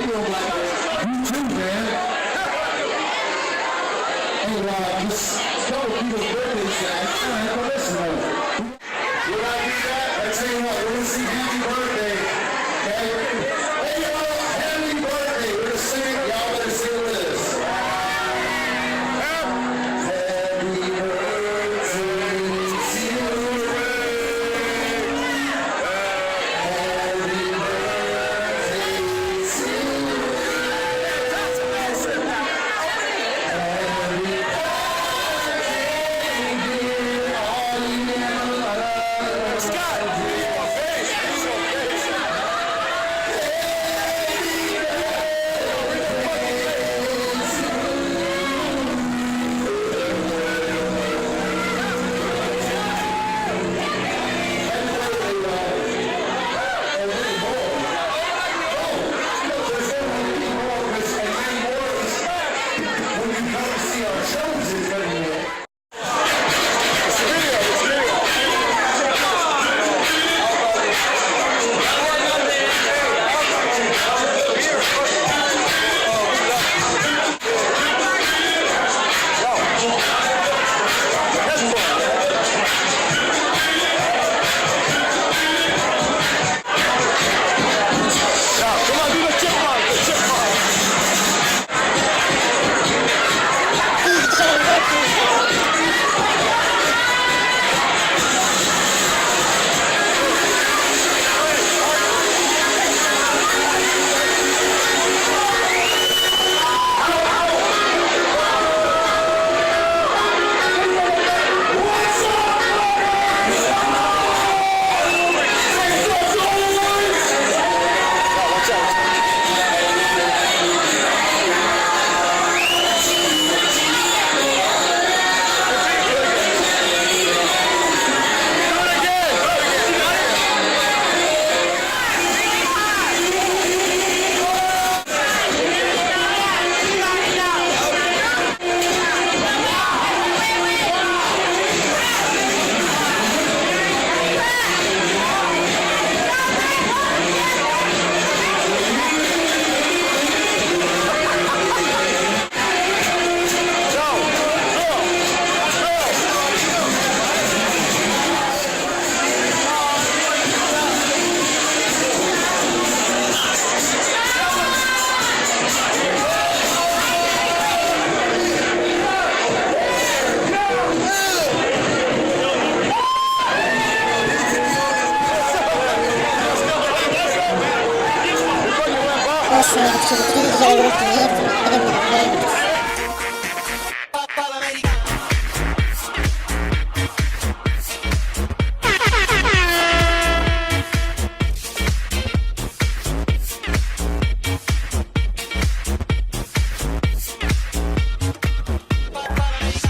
you doing, Black man? You too, man. Hey, just tell people's birthdays today. All right, well, listen, man. When I do that, I tell you what, we're going to sing happy birthday. Okay? Hey, y'all, happy birthday. We're going to sing it. Y'all better sing with us. Happy birthday to you. Happy birthday to you.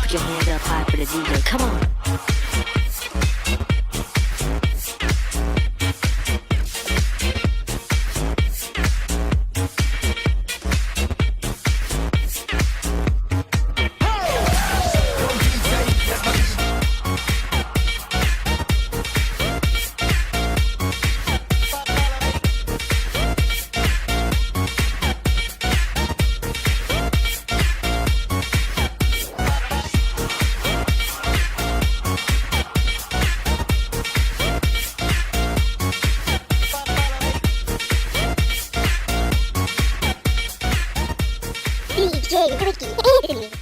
Put your hand up high for the DJ. Come on. DJ Ricky Anthony.